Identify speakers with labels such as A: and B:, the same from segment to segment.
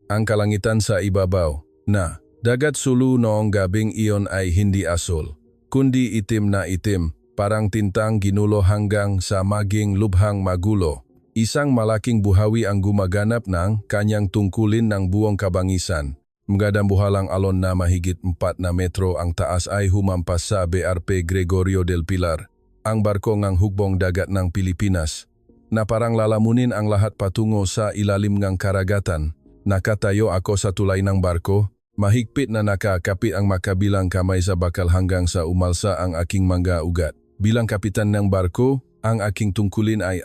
A: ang kalangitan sa ibabaw, na dagat sulu noong gabing iyon ay hindi asul, kundi itim na itim, parang tintang ginulo hanggang sa maging lubhang magulo. Isang malaking buhawi ang gumaganap ng kanyang tungkulin ng buong kabangisan. Magdambuhalang alon na mahigit 4 na metro ang taas ay humampas sa BRP Gregorio del Pilar, ang barko ngang hukbong dagat ng Pilipinas, na parang lalamunin ang lahat patungo sa ilalim ng karagatan. Nakatayo ako sa tulay ng barko, mahigpit na nakakapit ang makabilang kamay sa bakal hanggang sa umalsa ang aking mga ugat. Bilang kapitan ng barko, ang aking tungkulin ay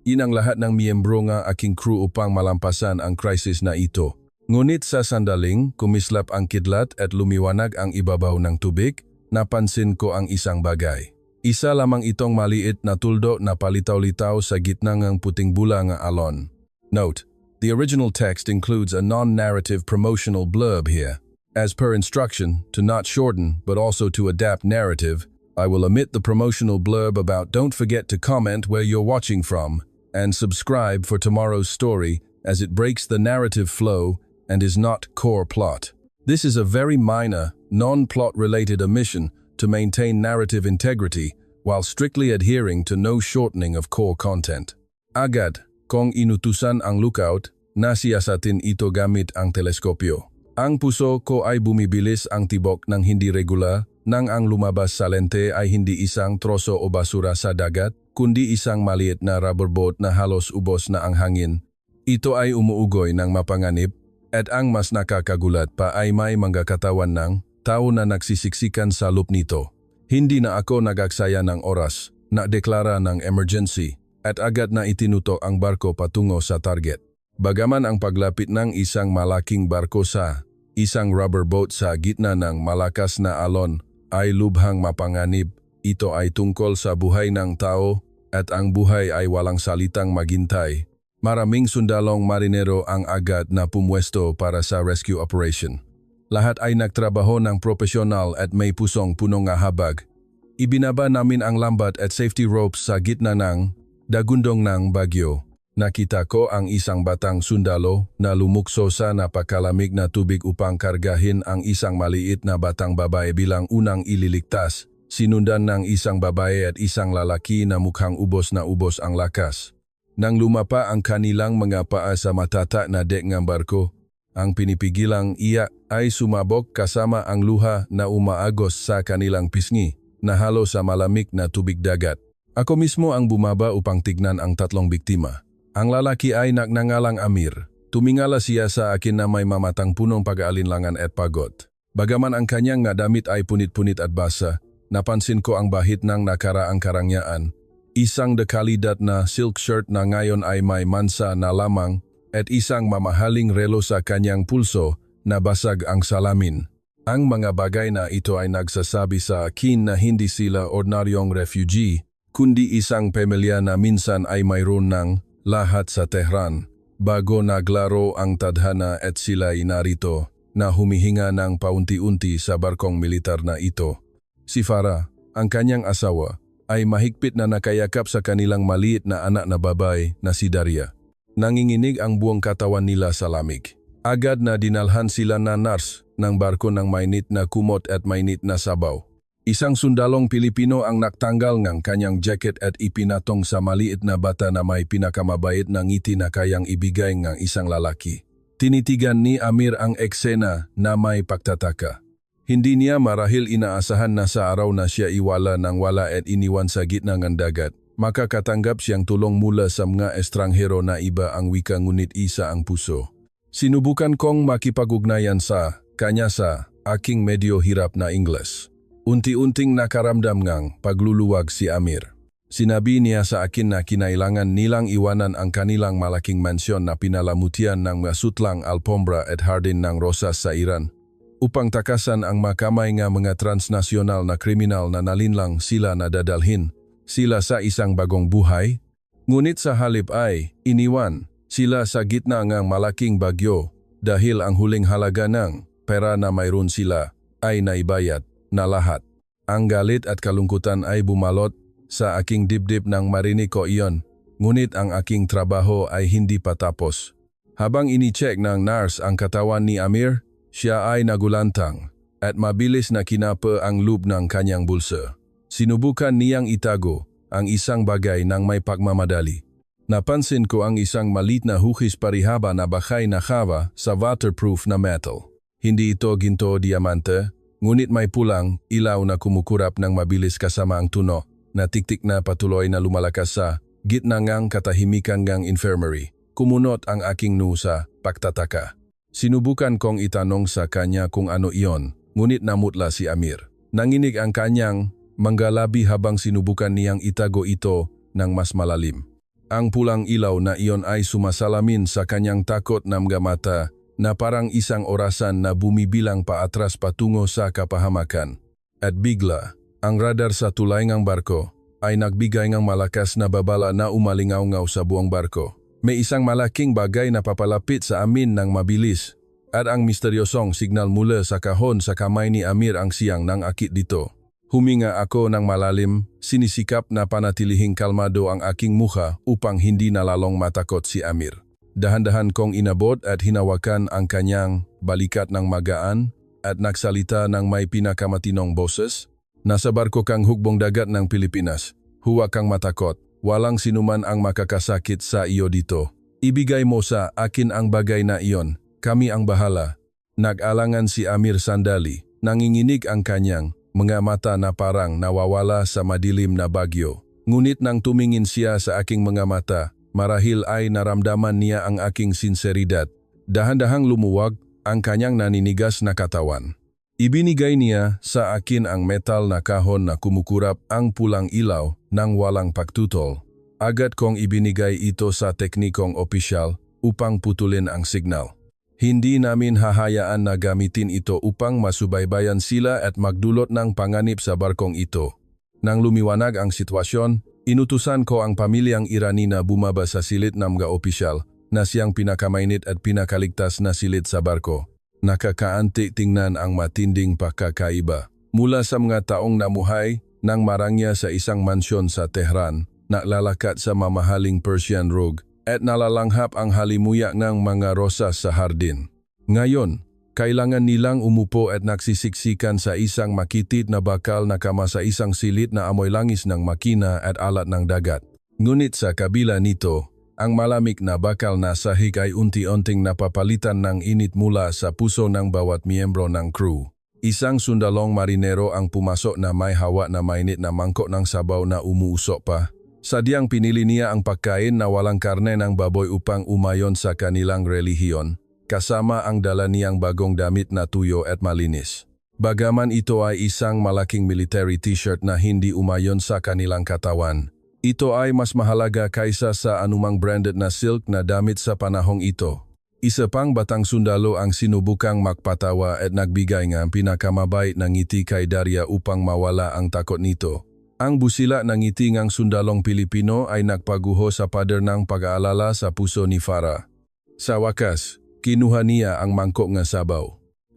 A: inang lahat ng miyembro ng aking crew upang malampasan ang krisis na ito. Ngunit sa sandaling, kumislap ang kidlat at lumiwanag ang ibabaw ng tubig, napansin ko ang isang bagay. Isa lamang itong maliit na tuldo na palitaw-litaw sa gitna ng puting bula ng alon. Note: the original text includes a non-narrative promotional blurb here. As per instruction, to not shorten but also to adapt narrative, I will omit the promotional blurb about don't forget to comment where you're watching from, and subscribe for tomorrow's story as it breaks the narrative flow and is not core plot. This is a very minor, non-plot related omission to maintain narrative integrity while strictly adhering to no shortening of core content. Agad, kong inutusan ang lookout, nasiyasatin ito gamit ang teleskopyo. Ang puso ko ay bumibilis ang tibok ng hindi regular nang ang lumabas sa lente ay hindi isang troso o basura sa dagat, kundi isang maliit na rubber boat na halos ubos na ang hangin. Ito ay umuugoy ng mapanganib, at ang mas nakakagulat pa ay may mga katawan ng tao na nagsisiksikan sa loop nito. Hindi na ako nagaksaya ng oras, nakdeklara ng emergency, at agad na itinutok ang barko patungo sa target. Bagaman ang paglapit ng isang malaking barko sa isang rubber boat sa gitna ng malakas na alon ay lubhang mapanganib, ito ay tungkol sa buhay ng tao at ang buhay ay walang salitang maghintay. Maraming sundalong marinero ang agad na pumwesto para sa rescue operation. Lahat ay nagtrabaho ng propesyonal at may pusong punong habag. Ibinaba namin ang lambat at safety ropes sa gitna ng dagundong ng bagyo. Nakita ko ang isang batang sundalo na lumukso sa napakalamig na tubig upang kargahin ang isang maliit na batang babae bilang unang ililigtas, sinundan ng isang babae at isang lalaki na mukhang ubos na ubos ang lakas. Nang lumapa ang kanilang mga paa sa matata na dek ng barko, ang pinipigilang iyak ay sumabog kasama ang luha na umaagos sa kanilang pisngi na halo sa malamig na tubig dagat. Ako mismo ang bumaba upang tignan ang tatlong biktima. Ang lalaki ay nagngangalang Amir. Tumingala siya sa akin na may mamatang punong pag-aalinlangan at pagod. Bagaman ang kanyang nga damit ay punit-punit at basa, napansin ko ang bahit ng nakaraang karangyaan. Isang dekalidat na silk shirt na ngayon ay may mansa na lamang at isang mamahaling relo sa kanyang pulso na basag ang salamin. Ang mga bagay na ito ay nagsasabi sa akin na hindi sila ordinaryong refugee, kundi isang pamilya na minsan ay mayroon ng lahat sa Tehran. Bago naglaro ang tadhana at sila'y narito na humihinga ng paunti-unti sa barkong militar na ito. Si Farah, ang kanyang asawa, ay mahigpit na nakayakap sa kanilang maliit na anak na babae na si Daria. Nanginginig ang buong katawan nila sa lamig. Agad na dinalhan sila na nurse ng barko ng mainit na kumot at mainit na sabaw. Isang sundalong Pilipino ang naktanggal ng kanyang jacket at ipinatong sa maliit na bata na may pinakamabait na ngiti na kayang ibigay ng isang lalaki. Tinitigan ni Amir ang eksena na may pagtataka. Hindi niya marahil inaasahan na sa araw na siya iwala ng wala at iniwan sa gitna ng dagat, makakatanggap siyang tulong mula sa mga estranghero na iba ang wika ngunit isa ang puso. Sinubukan kong makipag-ugnayan sa kanya sa aking medyo hirap na Ingles. Unti-unting nakaramdam ngang pagluluwag si Amir. Sinabi niya sa akin na kinailangan nilang iwanan ang kanilang malaking mansyon na pinalamutian ng masutlang alpombra at hardin ng rosas sa Iran, upang takasan ang makamay nga mga transnasyonal na kriminal na nalinlang sila na dadalhin sila sa isang bagong buhay. Ngunit sa halip ay iniwan sila sa gitna ng malaking bagyo dahil ang huling halaga ng pera na mayroon sila ay naibayad na lahat. Ang galit at kalungkutan ay bumalot sa aking dibdib nang marinig ko iyon, ngunit ang aking trabaho ay hindi pa tapos. Habang ini-check ng nurse ang katawan ni Amir, siya ay nagulantang at mabilis na kinapa ang loob ng kanyang bulsa. Sinubukan niyang itago ang isang bagay ng may pagmamadali. Napansin ko ang isang malit na hukis parihaba na bakay na kava sa waterproof na metal. Hindi ito ginto o diamante, ngunit may pulang ilaw na kumukurap ng mabilis kasama ang tuno na tiktik na patuloy na lumalakas sa gitna ngang katahimikan ngang infirmary. Kumunot ang aking noo sa pagtataka. Sinubukan kong itanong sa kanya kung ano iyon, ngunit namutla si Amir. Nanginig ang kanyang manggalabi habang sinubukan niyang itago ito ng mas malalim. Ang pulang ilaw na iyon ay sumasalamin sa kanyang takot na mga mata na parang isang orasan na bumibilang paatras patungo sa kapahamakan. At bigla, ang radar sa tulay ng barko ay nagbigay ng malakas na babala na umalingaw-ngaw sa buong barko. May isang malaking bagay na papalapit sa amin ng mabilis at ang misteryosong signal mula sa kahon sa kamay ni Amir ang siyang nang akit dito. Huminga ako ng malalim, sinisikap na panatilihing kalmado ang aking mukha upang hindi nalalong matakot si Amir. Dahan-dahan kong inabot at hinawakan ang kanyang balikat ng magaan at nagsalita ng may pinakamatinong boses. Nasa barko kang hukbong dagat ng Pilipinas. Huwag kang matakot. Walang sinuman ang makakasakit sa iyo dito. Ibigay mo sa akin ang bagay na iyon. Kami ang bahala. Nag-alangan si Amir sandali. Nanginginig ang kanyang mga mata na parang nawawala sa madilim na bagyo. Ngunit nang tumingin siya sa aking mga mata, marahil ay naramdaman niya ang aking sinseridad. Dahan-dahang lumuwag ang kanyang naninigas na katawan. Ibinigay niya sa akin ang metal na kahon na kumukurap ang pulang ilaw nang walang pagtutol. Agad kong ibinigay ito sa teknikong opisyal upang putulin ang signal. Hindi namin hahayaan na gamitin ito upang masubaybayan sila at magdulot ng panganib sa barkong ito. Nang lumiwanag ang sitwasyon, inutusan ko ang pamilyang Irani na bumaba sa silid ng mga opisyal na siyang pinakamainit at pinakaligtas na silid sa barko. Nakakaanti tingnan ang matinding pagkakaiba. Mula sa mga taong namuhay nang marangya sa isang mansyon sa Tehran, naglalakat sa mamahaling Persian rug, at nalalanghap ang halimuyak ng mga rosas sa hardin. Ngayon, kailangan nilang umupo at nagsisiksikan sa isang makitid na bakal na kama sa isang silid na amoy langis ng makina at alat ng dagat. Ngunit sa kabila nito, ang malamig na bakal na sahig ay unti-unting napapalitan ng init mula sa puso ng bawat miyembro ng crew. Isang sundalong marinero ang pumasok na may hawak na mainit na mangkok ng sabaw na umuusok pa. Sadyang pinili niya ang pagkain na walang karne ng baboy upang umayon sa kanilang relihiyon, kasama ang dala niyang bagong damit na tuyo at malinis. Bagaman ito ay isang malaking military t-shirt na hindi umayon sa kanilang katawan, ito ay mas mahalaga kaysa sa anumang branded na silk na damit sa panahong ito. Isa pang batang sundalo ang sinubukang magpatawa at nagbigay ng pinakamabait na ngiti kay Daria upang mawala ang takot nito. Ang busila ng ngiti ng sundalong Pilipino ay nagpaguho sa pader ng pag-aalala sa puso ni Farah. Sa wakas, kinuha niya ang mangkok ng sabaw.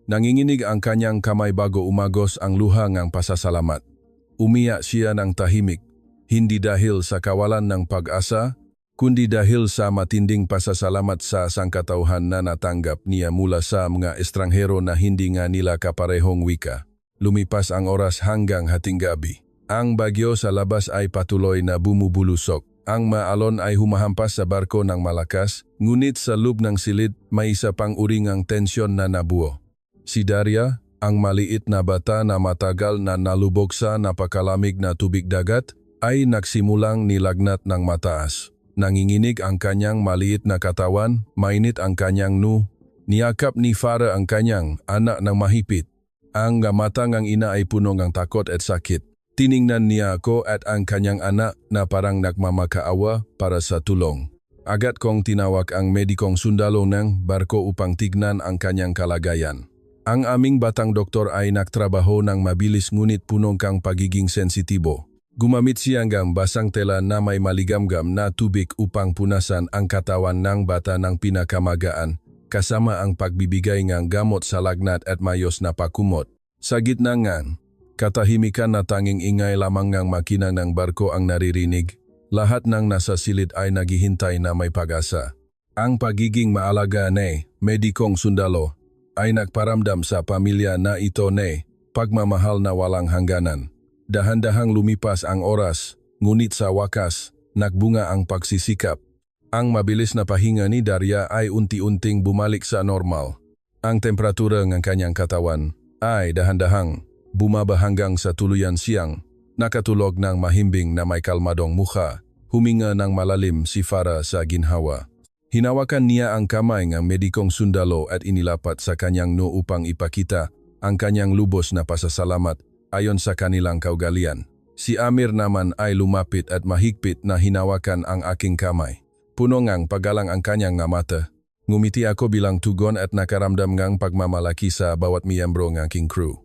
A: Nanginginig ang kanyang kamay bago umagos ang luha ng pasasalamat. Umiyak siya ng tahimik, hindi dahil sa kawalan ng pag-asa, kundi dahil sa matinding pasasalamat sa sangkatauhan na natanggap niya mula sa mga estranghero na hindi nga nila kaparehong wika. Lumipas ang oras hanggang hating gabi. Ang bagyo sa labas ay patuloy na bumubulusok. Ang maalon ay humahampas sa barko ng malakas, ngunit sa loob ng silid may isa pang uringang tensyon na nabuo. Si Daria, ang maliit na bata na matagal na nalubog sa napakalamig na tubig dagat, ay nagsimulang nilagnat ng mataas. Nanginginig ang kanyang maliit na katawan, mainit ang kanyang noo. Niyakap ni Farah ang kanyang anak ng mahipit. Ang mata ng ina ay puno ng takot at sakit. Tiningnan niya ako at ang kanyang anak na parang nagmamakaawa para sa tulong. Agad kong tinawag ang medikong sundalo ng barko upang tignan ang kanyang kalagayan. Ang aming batang doktor ay nagtrabaho ng mabilis ngunit punong kang pagiging sensitibo. Gumamit siya ng basang tela na may maligamgam na tubig upang punasan ang katawan ng bata ng pinakamagaan, kasama ang pagbibigay ng gamot sa lagnat at mayos na pakumot. Sa gitna ng katahimikan na tanging ingay lamang ng makina ng barko ang naririnig, lahat ng nasa silid ay naghihintay na may pag-asa. Ang pagiging maalaga ni medikong sundalo ay nagparamdam sa pamilya na ito ni pagmamahal na walang hangganan. Dahan-dahang lumipas ang oras, ngunit sa wakas, nagbunga ang pagsisikap. Ang mabilis na pahinga ni Daria ay unti-unting bumalik sa normal. Ang temperatura ng kanyang katawan ay dahan-dahang bumaba hanggang sa tuluyan siyang nakatulog ng mahimbing na may kalmadong mukha. Huminga ng malalim si Farah sa ginhawa. Hinawakan niya ang kamay ng medikong sundalo at inilapat sa kanyang noo upang ipakita ang kanyang lubos na pasasalamat ayon sa kanilang kaugalian. Si Amir naman ay lumapit at mahigpit na hinawakan ang aking kamay. Puno ngang paggalang ang kanyang nga mata. Ngumiti ako bilang tugon at nakaramdam ngang pagmamalaki sa bawat miyembro ng aking crew.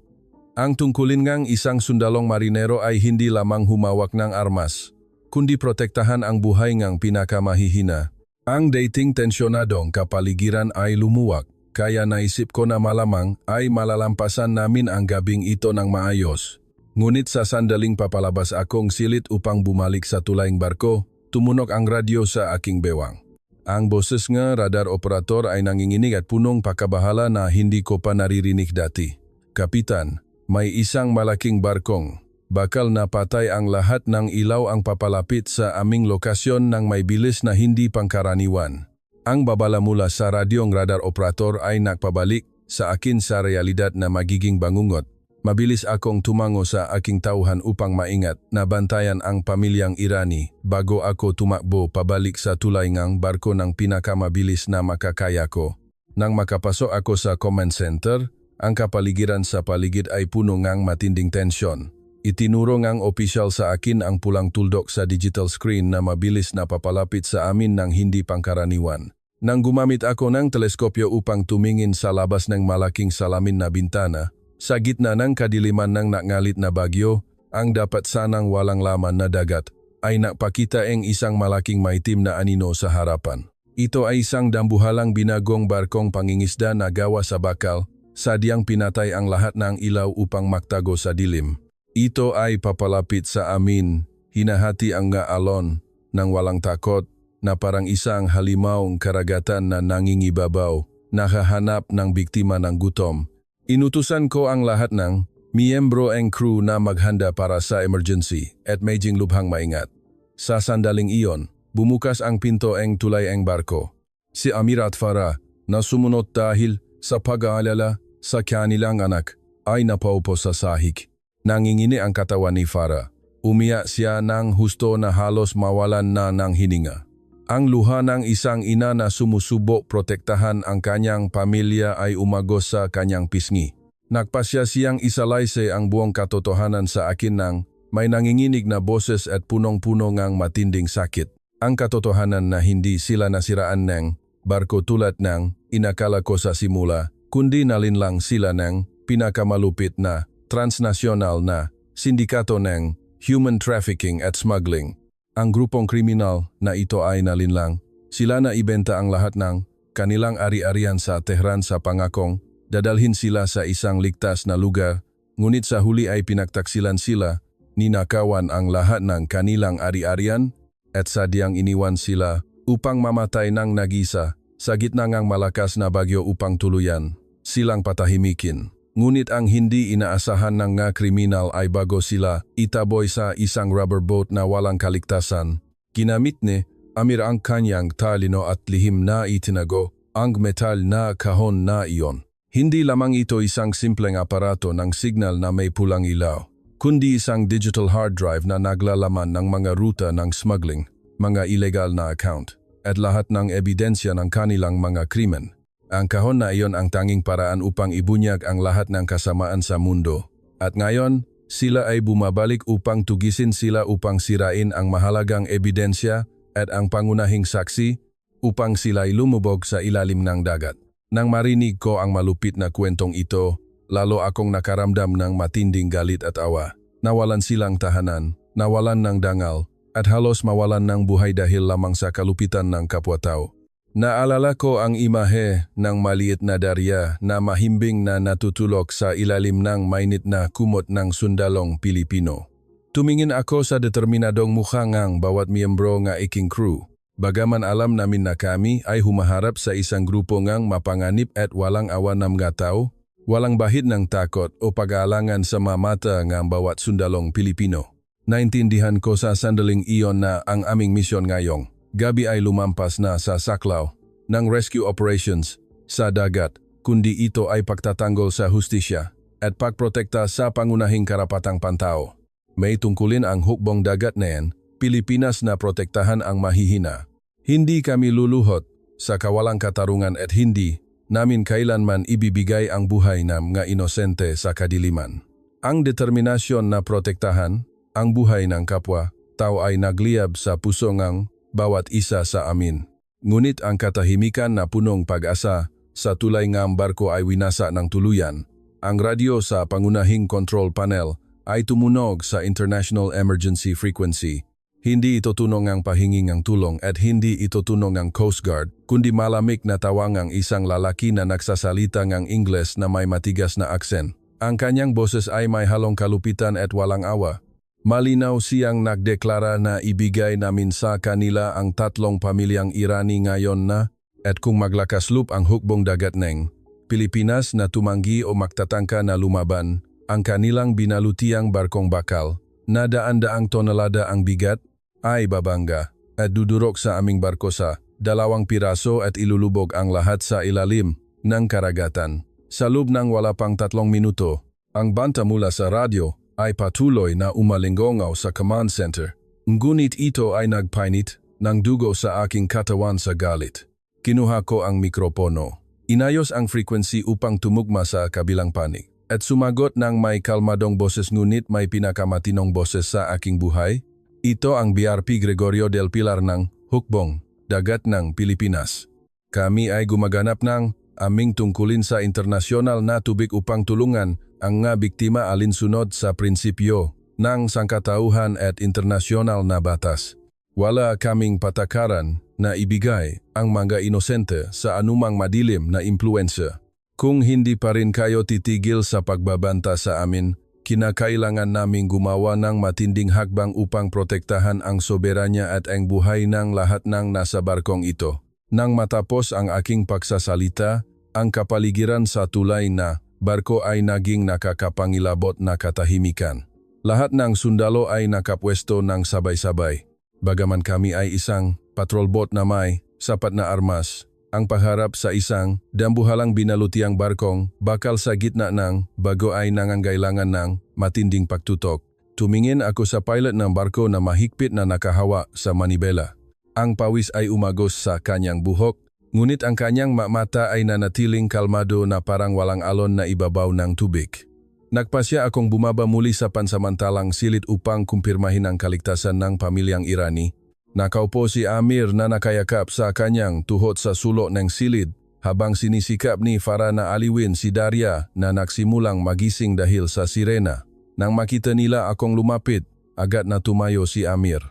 A: Ang tungkulin ngang isang sundalong marinero ay hindi lamang humawak ng armas, kundi protektahan ang buhay ngang pinakamahihina. Ang dating tensyonadong kapaligiran ay lumuwak, kaya naisip ko na malamang ay malalampasan namin ang gabing ito ng maayos. Ngunit sa sandaling papalabas akong silit upang bumalik sa tulaing barko, tumunog ang radyo sa aking bewang. Ang boses nga radar operator ay nanginginig at punong pakabahala na hindi ko pa naririnig dati. Kapitan, may isang malaking barkong. Bakal napatay ang lahat ng ilaw ang papalapit sa aming lokasyon ng may bilis na hindi pangkaraniwan. Ang babala mula sa radyong radar operator ay nagpabalik sa akin sa realidad na magiging bangungot. Mabilis akong tumango sa aking tauhan upang maingat na bantayan ang pamilyang Irani bago ako tumakbo pabalik sa tulay ng barko ng pinakamabilis na makakaya ko. Nang makapasok ako sa command center, ang kapaligiran sa paligid ay puno ng matinding tensyon. Itinuro ngang opisyal sa akin ang pulang tuldok sa digital screen na mabilis na papalapit sa amin ng hindi pangkaraniwan. Nang gumamit ako ng teleskopyo upang tumingin sa labas ng malaking salamin na bintana, sa gitna ng kadiliman ng nangalit na bagyo, ang dapat sanang walang laman na dagat ay napakita ang isang malaking maitim na anino sa harapan. Ito ay isang dambuhalang binagong barkong pangingisda na gawa sa bakal, sadyang pinatay ang lahat ng ilaw upang maktago sa dilim. Ito ay papalapit sa amin, hinahati ang nga alon ng walang takot na parang isang halimawang karagatan na nangingibabaw, nakahanap ng biktima ng gutom. Inutusan ko ang lahat ng miyembro ng crew na maghanda para sa emergency at medjing lubhang maingat. Sa sandaling iyon, bumukas ang pinto ng tulay ng barko. Si Amir at Farah na sumunod dahil sa pag-aalala sa kanilang anak ay napaupo sa sahig. Nangingini ang katawan ni Farah. Umiyak siya ng husto na halos mawalan na ng hininga. Ang luha ng isang ina na sumusubok protektahan ang kanyang pamilya ay umagos sa kanyang pisngi. Nagpasya siyang isalayse ang buong katotohanan sa akin ng may nanginginig na boses at punong-puno ngang matinding sakit. Ang katotohanan na hindi sila nasiraan ng barko tulad ng inakala ko sa simula, kundi nalinlang sila ng pinakamalupit na transnasyonal na sindikato ng human trafficking at smuggling. Ang grupong kriminal na ito ay nalinlang. Sila na ibenta ang lahat ng kanilang ari-arian sa Tehran sa pangakong dadalhin sila sa isang ligtas na lugar, ngunit sa huli ay pinagtaksilan sila, ninakawan ang lahat ng kanilang ari-arian at sadyang iniwan sila upang mamatay ng nag-isa sa gitna ng malakas na bagyo upang tuluyan silang patahimikin. Ngunit ang hindi inaasahan ng nga kriminal ay bago sila itaboy sa isang rubber boat na walang kaligtasan. Ginamit ni Amir ang kanyang talino at lihim na itinago ang metal na kahon na iyon. Hindi lamang ito isang simpleng aparato ng signal na may pulang ilaw, kundi isang digital hard drive na naglalaman ng mga ruta ng smuggling, mga illegal na account, at lahat ng ebidensya ng kanilang mga krimen. Ang kahon na iyon ang tanging paraan upang ibunyag ang lahat ng kasamaan sa mundo. At ngayon, sila ay bumabalik upang tugisin sila upang sirain ang mahalagang ebidensya at ang pangunahing saksi upang sila'y lumubog sa ilalim ng dagat. Nang marinig ko ang malupit na kwentong ito, lalo akong nakaramdam ng matinding galit at awa. Nawalan silang tahanan, nawalan ng dangal, at halos mawalan ng buhay dahil lamang sa kalupitan ng kapwa-tao. Naalala ko ang imahe ng maliit na Daria na mahimbing na natutulog sa ilalim ng mainit na kumot ng sundalong Pilipino. Tumingin ako sa determinadong mukha ngang bawat miyembro ng aking crew. Bagaman alam namin na kami ay humaharap sa isang grupo ngang mapanganib at walang awan ng mga tao, walang bahid ng takot o pag-aalangan sa mamata ng bawat sundalong Pilipino. Naintindihan ko sa sandaling iyon na ang aming misyon ngayong gabi ay lumampas na sa saklaw ng rescue operations sa dagat, kundi ito ay pagtatanggol sa hustisya at pagprotekta sa pangunahing karapatang pantao. May tungkulin ang hukbong dagat na yan, Pilipinas na protektahan ang mahihina. Hindi kami luluhot sa kawalang katarungan at hindi namin kailanman ibibigay ang buhay ng mga inosente sa kadiliman. Ang determinasyon na protektahan ang buhay ng kapwa tao ay nagliyab sa puso ng bawat isa sa amin. Ngunit ang katahimikan na punong pag-asa sa tulay ng barko ay winasa ng tuluyan. Ang radyo sa pangunahing control panel ay tumunog sa International Emergency Frequency. Hindi ito tunong ang pahingi ng tulong at hindi ito tunong ang Coast Guard, kundi malamig na tawangang isang lalaki na nagsasalita ng Ingles na may matigas na aksen. Ang kanyang boses ay may halong kalupitan at walang awa. Malinaw siyang nagdeklara na ibigay namin sa kanila ang 3 pamilyang Irani ngayon na at kung maglakas-loob ang hukbong dagat ng Pilipinas na tumanggi o magtatangka na lumaban, ang kanilang binalutiang barkong bakal na daan-daang tonelada ang bigat ay babangga at dudurok sa aming barko sa 2 piraso at ilulubog ang lahat sa ilalim ng karagatan. Sa loob ng wala pang 3 minuto, ang banta mula sa radyo ay patuloy na umalingongaw sa command center. Ngunit ito ay nagpainit ng dugo sa aking katawan sa galit. Kinuha ko ang mikropono. Inayos ang frequency upang tumugma sa kabilang panig. At sumagot ng may kalmadong boses ngunit may pinakamatinong boses sa aking buhay. Ito ang BRP Gregorio del Pilar ng Hukbong Dagat ng Pilipinas. Kami ay gumaganap ng aming tungkulin sa internasyonal na tubig upang tulungan ang nga biktima alinsunod sa prinsipyo ng sangkatauhan at internasyonal na batas. Wala kaming patakaran na ibigay ang mga inosente sa anumang madilim na impluensya. Kung hindi pa rin kayo titigil sa pagbabanta sa amin, kinakailangan naming gumawa ng matinding hakbang upang protektahan ang soberanya at ang buhay ng lahat ng nasa barkong ito. Nang matapos ang aking pagsasalita, ang kapaligiran sa tulay na barko ay naging nakakapangilabot na katahimikan. Lahat ng sundalo ay nakapwesto ng sabay-sabay. Bagaman kami ay isang patrol boat na may sapat na armas, ang pagharap sa isang dambuhalang binalutiang barkong bakal sa gitna ng bago ay nangangailangan ng matinding pagtutok. Tumingin ako sa pilot ng barko na mahigpit na nakahawa sa manibela. Ang pawis ay umagos sa kanyang buhok, ngunit ang kanyang mata ay nanatiling kalmado na parang walang alon na ibabaw ng tubig. Nagpasya akong bumaba muli sa pansamantalang silid upang kumpirmahin ang kaligtasan ng pamilyang Irani. Nakaupo si Amir na nakayakap sa kanyang tuhod sa sulok ng silid habang sinisikap ni Farah na aliwin si Daria na nagsimulang magising dahil sa sirena. Nang makita nila akong lumapit, agad na tumayo si Amir.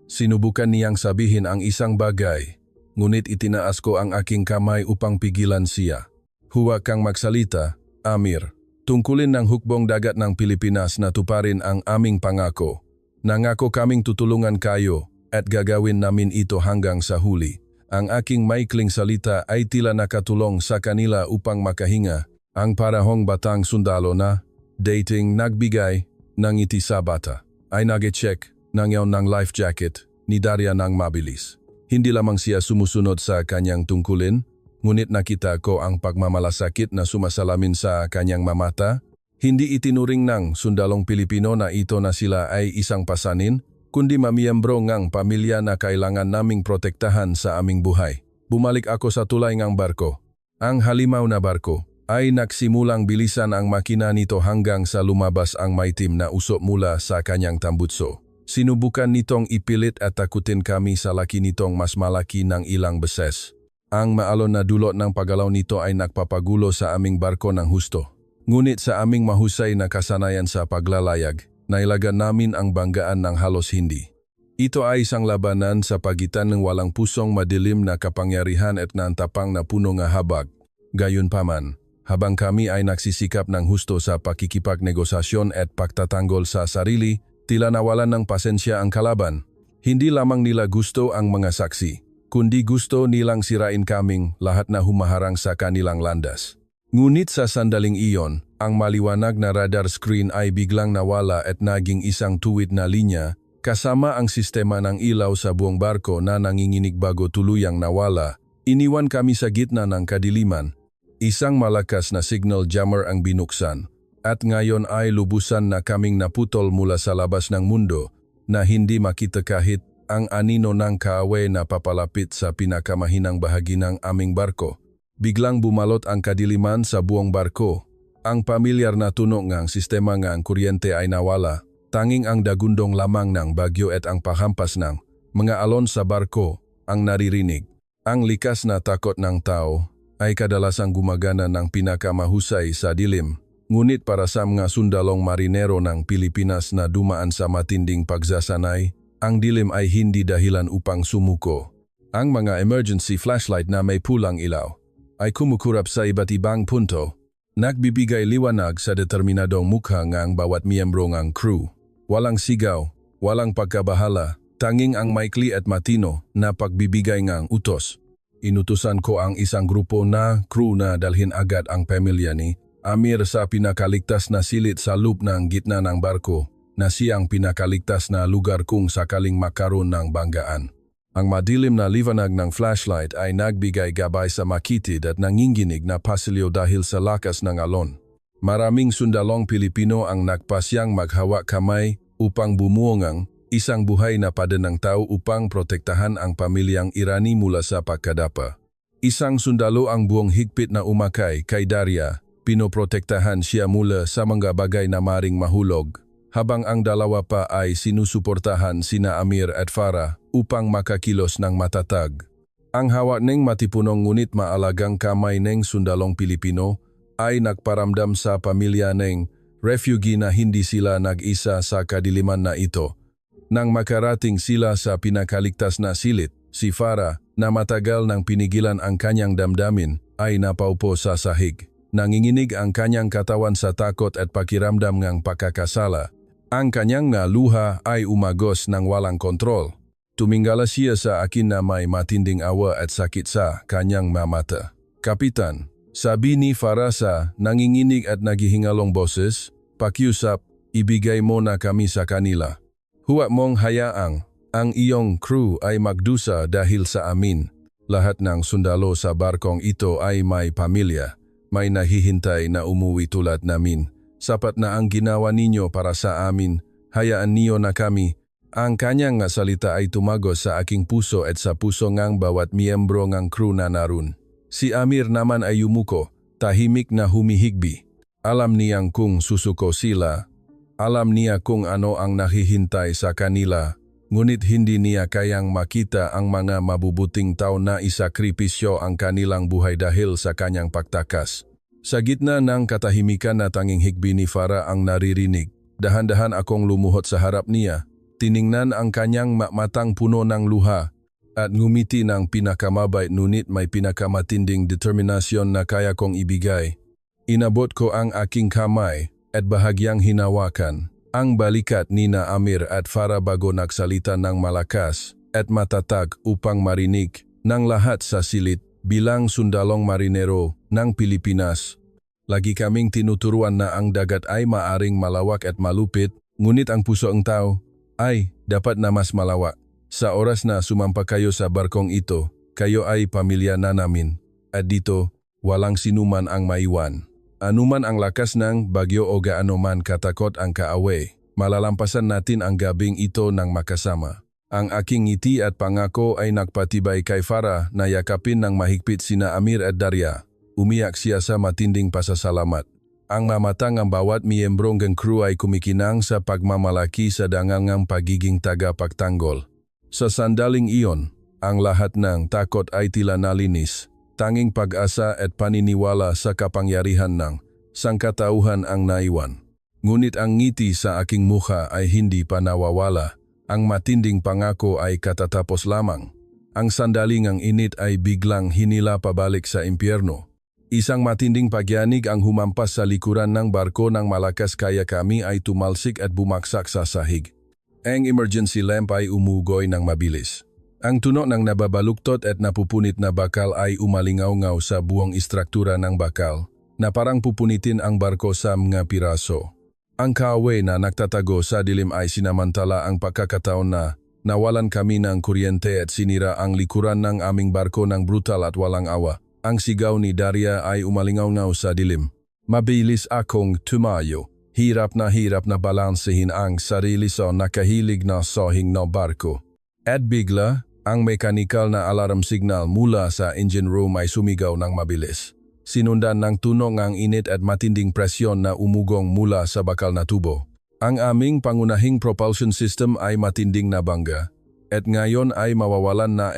A: Sinubukan niyang sabihin ang isang bagay, ngunit itinaas ko ang aking kamay upang pigilan siya. Huwag kang magsalita, Amir. Tungkulin ng hukbong dagat ng Pilipinas na tuparin ang aming pangako. Nangako kaming tutulungan kayo at gagawin namin ito hanggang sa huli. Ang aking maikling salita ay tila nakatulong sa kanila upang makahinga. Ang parahong batang sundalo na dating nagbigay ng ngiti sa bata ay nag-check ng yaon ng life jacket ni Daria ng mabilis. Hindi lamang siya sumusunod sa kanyang tungkulin, ngunit nakita ko ang pagmamalasakit na sumasalamin sa kanyang mamata. Hindi itinuring ng sundalong Pilipino na ito na sila ay isang pasanin, kundi mamiyembro ngang pamilya na kailangan naming protektahan sa aming buhay. Bumalik ako sa tulay ngang barko. Ang halimaw na barko ay nagsimulang bilisan ang makina nito hanggang sa lumabas ang maitim na usok mula sa kanyang tambutso. Sinubukan nitong ipilit at takutin kami sa laki nitong mas malaki ng ilang beses. Ang maalon na dulot ng paggalaw nito ay nagpapagulo sa aming barko ng husto. Ngunit sa aming mahusay na kasanayan sa paglalayag, nailagan namin ang banggaan ng halos hindi. Ito ay isang labanan sa pagitan ng walang pusong madilim na kapangyarihan at nantapang na puno nga habag. Gayunpaman, habang kami ay nagsisikap ng husto sa pakikipagnegosasyon at pagtatanggol sa sarili, tila nawalan ng pasensya ang kalaban. Hindi lamang nila gusto ang mga saksi, kundi gusto nilang sirain kaming lahat na humaharang sa kanilang landas. Ngunit sa sandaling iyon, ang maliwanag na radar screen ay biglang nawala at naging isang tuwid na linya kasama ang sistema ng ilaw sa buong barko na nanginginig bago tuluyang nawala. Iniwan kami sa gitna ng kadiliman. Isang malakas na signal jammer ang binuksan at ngayon ay lubusan na kaming naputol mula sa labas ng mundo na hindi makita kahit ang anino ng kaaway na papalapit sa pinakamahinang bahagi ng aming barko. Biglang bumalot ang kadiliman sa buong barko. Ang pamilyar na tunog ng sistema ng kuryente ay nawala. Tanging ang dagundong lamang ng bagyo at ang pahampas ng mga alon sa barko ang naririnig. Ang likas na takot ng tao ay kadalasang gumagana ng pinakamahusay sa dilim. Ngunit para sa mga sundalong marinero ng Pilipinas na dumaan sa matinding pagsasanay, ang dilim ay hindi dahilan upang sumuko. Ang mga emergency flashlight na may pulang ilaw ay kumukurap sa iba't ibang punto. Nagbibigay liwanag sa determinadong mukha ng bawat miyembro ng crew. Walang sigaw, walang pagkabahala, tanging ang maikli at matino na pagbibigay ng utos. Inutusan ko ang isang grupo na crew na dalhin agad ang pamilya ni Amir sa pinakaligtas na silid sa loop ng gitna ng barko na siyang pinakaligtas na lugar kung sakaling makaroon ng banggaan. Ang madilim na liwanag ng flashlight ay nagbigay gabay sa makitid at nanginginig na pasilyo dahil sa lakas ng alon. Maraming sundalong Pilipino ang nagpasyang maghawak kamay upang bumuo ng isang buhay na pada ng tao upang protektahan ang pamilyang Irani mula sa pagkadapa. Isang sundalo ang buong higpit na umakay kay Daria, pinoprotektahan siya mula sa mga bagay na maring mahulog, habang ang dalawa pa ay sinusuportahan sina Amir at Farah upang makakilos ng matatag. Ang hawak ng matipunong ngunit maalagang kamay ng sundalong Pilipino ay nagparamdam sa pamilya ng refugee na hindi sila nag-isa sa kadiliman na ito. Nang makarating sila sa pinakaligtas na silid, si Farah, na matagal nang pinigilan ang kanyang damdamin, ay napaupo sa sahig. Nanginginig ang kanyang katawan sa takot at pakiramdam ng pagkakasala. Ang kanyang nga luha ay umagos ng walang kontrol. Tumingala siya sa akin na may matinding awa at sakit sa kanyang mamata. Kapitan, sabi ni Farah sa nanginginig at naghihingalong boses, pakiusap, ibigay mo na kami sa kanila. Huwag mong hayaang ang iyong crew ay magdusa dahil sa amin. Lahat ng sundalo sa barkong ito ay may pamilya, may nahihintay na umuwi tulad namin. Sapat na ang ginawa ninyo para sa amin, hayaan niyo na kami. Ang kanyang salita ay tumagos sa aking puso at sa puso ng bawat miyembro ng crew na naroon. Si Amir naman ay yumuko, tahimik na humihigbi. Alam niyang kung susuko sila. Alam niya kung ano ang nahihintay sa kanila, ngunit hindi niya kayang makita ang mga mabubuting tao na isakripisyo ang kanilang buhay dahil sa kanyang pagtakas. Sa gitna ng katahimikan na tanging higbi ni Farah ang naririnig, dahan-dahan akong lumuhot sa harap niya, tiningnan ang kanyang matang puno ng luha, at ngumiti ng pinakamabait ngunit may pinakamatinding determinasyon na kaya kong ibigay. Inabot ko ang aking kamay, at bahagyang hinawakan ang balikat nina Amir at Farah bago nagsalita ng malakas at matatag upang marinig ng lahat sa silid bilang sundalong marinero ng Pilipinas. Lagi kaming tinuturuan na ang dagat ay maaring malawak at malupit, ngunit ang puso ng tao ay dapat na mas malawak. Sa oras na sumampa kayo sa barkong ito, kayo ay pamilya na namin, at dito walang sinuman ang maiwan. Anuman ang lakas ng bagyo o gaano man katakot ang kaaway, malalampasan natin ang gabing ito ng makasama. Ang aking ngiti at pangako ay nagpatibay kay Farah na yakapin ng mahigpit sina Amir at Daria. Umiyak siya sa matinding pasasalamat. Ang mamatang ang bawat miyembrong ng crew ay kumikinang sa pagmamalaki sa dangangang pagiging tagapagtanggol. Sa sandaling iyon, ang lahat ng takot ay tila nalinis. Tanging pag-asa at paniniwala sa kapangyarihan ng sangkatauhan ang naiwan. Ngunit ang ngiti sa aking mukha ay hindi pa nawawala. Ang matinding pangako ay katatapos lamang. Ang sandaling ang init ay biglang hinila pabalik sa impyerno. Isang matinding pagyanig ang humampas sa likuran ng barko ng malakas kaya kami ay tumalsik at bumaksak sa sahig. Ang emergency lamp ay umugoy ng mabilis. Ang tuno ng nababaluktot at napupunit na bakal ay umalingaw-ngaw sa buong istruktura ng bakal, na parang pupunitin ang barko sa mga piraso. Ang kaaway na nagtatago sa dilim ay sinamantala ang pagkakataon na nawalan kami ng kuryente at sinira ang likuran ng aming barko ng brutal at walang awa. Ang sigaw ni Daria ay umalingaw-ngaw sa dilim. Mabilis akong tumayo. Hirap na balansehin ang sarili sa nakahilig na sahing na barko. At bigla, ang mekanikal na alarm signal mula sa engine room ay sumigaw ng mabilis. Sinundan ng tunog ang init at matinding presyon na umugong mula sa bakal na tubo. Ang aming pangunahing propulsion system ay matinding nabangga. At ngayon ay mawawalan na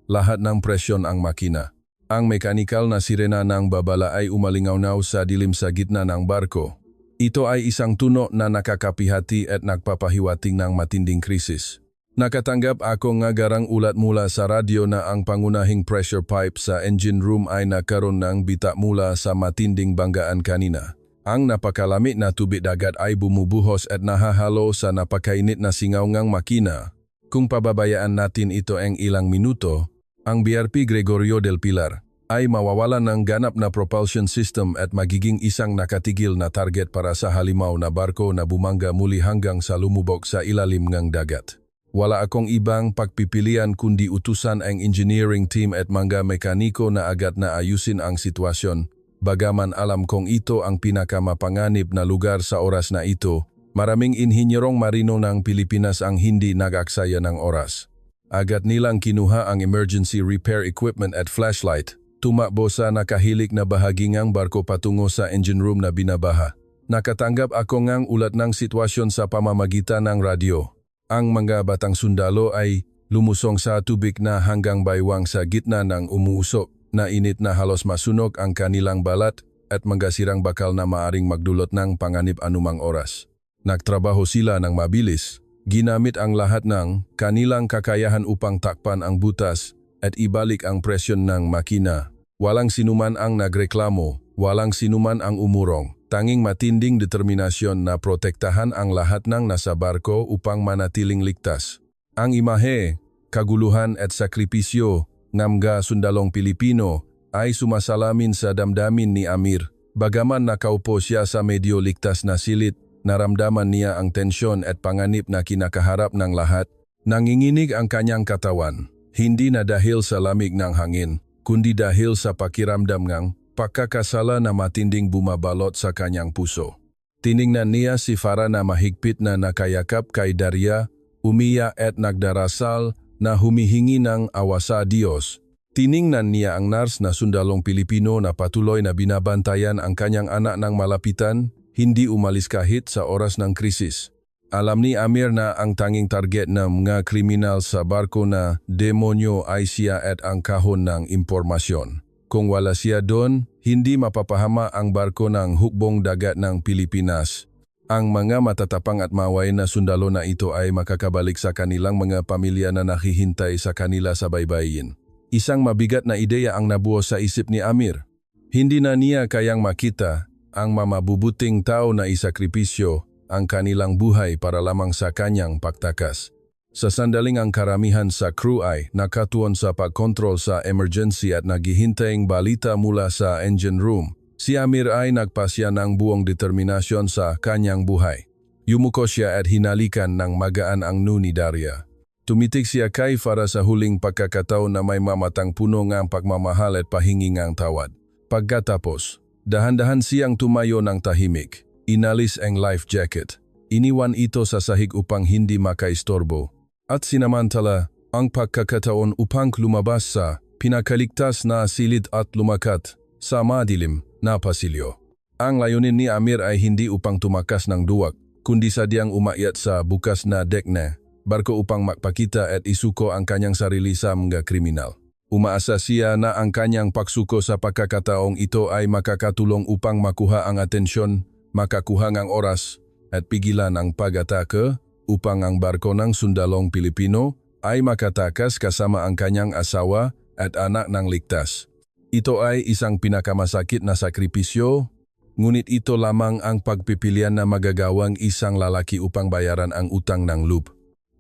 A: lahat ng presyon ang makina. Ang mekanikal na sirena ng babala ay umalingaw-ngaw sa dilim sa gitna ng barko. Ito ay isang tunog na nakakapihati at nagpapahiwatig ng matinding krisis. Nakatanggap ako ng garang ulat mula sa radyo na ang pangunahing pressure pipe sa engine room ay nagkaroon ng bita mula sa matinding banggaan kanina. Ang napakalamig na tubig dagat ay bumubuhos at nahahalo sa napakainit na singaw-ngang makina. Kung pababayaan natin ito ang ilang minuto, ang BRP Gregorio del Pilar ay mawawalan ng ganap na propulsion system at magiging isang nakatigil na target para sa halimaw na barko na bumangga muli hanggang sa lumubog sa ilalim ng dagat. Wala akong ibang pagpipilian kundi utusan ang engineering team at mga mekaniko na agad na ayusin ang sitwasyon. Bagaman alam kong ito ang pinakamapanganib na lugar sa oras na ito, maraming inhinyerong marino ng Pilipinas ang hindi nag-aksaya ng oras. Agad nilang kinuha ang emergency repair equipment at flashlight. Tumakbo sa nakahilik na bahagingang barko patungo sa engine room na binabaha. Nakatanggap ako ng ulat ng sitwasyon sa pamamagitan ng radyo. Ang mga batang sundalo ay lumusong sa tubig na hanggang baywang sa gitna ng umuusok na init na halos masunog ang kanilang balat at magasirang bakal na maaring magdulot ng panganib anumang oras. Nagtrabaho sila ng mabilis. Ginamit ang lahat ng kanilang kakayahan upang takpan ang butas at ibalik ang presyon ng makina. Walang sinuman ang nagreklamo, walang sinuman ang umurong. Tanging matinding determinasyon na protektahan ang lahat ng nasa barko upang manatiling ligtas. Ang imahe, kaguluhan at sakripisyo ng mga sundalong Pilipino ay sumasalamin sa damdamin ni Amir. Bagaman nakaupo siya sa medyo ligtas na silid, naramdaman niya ang tensyon at panganib na kinakaharap ng lahat. Nanginginig ang kanyang katawan, hindi na dahil sa lamig ng hangin, kundi dahil sa pakiramdam ng pagkakasala na matinding bumabalot sa kanyang puso. Tiningnan niya si Farah na mahigpit na nakayakap kay Daria, umiyak at nagdarasal na humihingi ng awa sa Diyos. Tiningnan niya ang nurse na sundalong Pilipino na patuloy na binabantayan ang kanyang anak ng malapitan, hindi umalis kahit sa oras ng krisis. Alam ni Amir na ang tanging target ng mga kriminal sa barko na demonyo ay siya at ang kahon ng impormasyon. Kung wala siya doon, hindi mapapahama ang barko ng hukbong dagat ng Pilipinas. Ang mga matatapang at maway na sundalo na ito ay makakabalik sa kanilang mga pamilya na naghihintay sa kanila sa baybayin. Isang mabigat na ideya ang nabuo sa isip ni Amir. Hindi na niya kayang makita ang mamabubuting tao na isakripisyo ang kanilang buhay para lamang sa kanyang pagtakas. Sa sandaling ang karamihan sa crew ay nakatuon sa pagkontrol sa emergency at naghihintaying balita mula sa engine room, si Amir ay nagpasya ng buong determinasyon sa kanyang buhay. Yumuko siya at hinalikan ng magaan ang ni Daria. Tumitig siya kay Farah sa huling pagkakataon na may mamatang puno ng pagmamahal at pahingi ng tawad. Pagkatapos, dahan-dahan siyang tumayo ng tahimik. Inalis ang life jacket. Iniwan ito sa sahig upang hindi makaistorbo. At sinamantala, ang pagkakataon upang lumabas sa pinakaligtas na silid at lumakat sa madilim na pasilyo. Ang layunin ni Amir ay hindi upang tumakas ng duwag, kundi sadyang umakyat sa bukas na deck na barko upang magpakita at isuko ang kanyang sarili sa mga kriminal. Umaasa siya na ang kanyang pagsuko sa pagkakataong ito ay makakatulong upang makuha ang atensyon, makakuha ng oras at pigilan ang pag-atake upang ang barko ng sundalong Pilipino ay makatakas kasama ang kanyang asawa at anak ng ligtas. Ito ay isang pinakamasakit na sakripisyo, ngunit ito lamang ang pagpipilian na magagawang isang lalaki upang bayaran ang utang ng loob.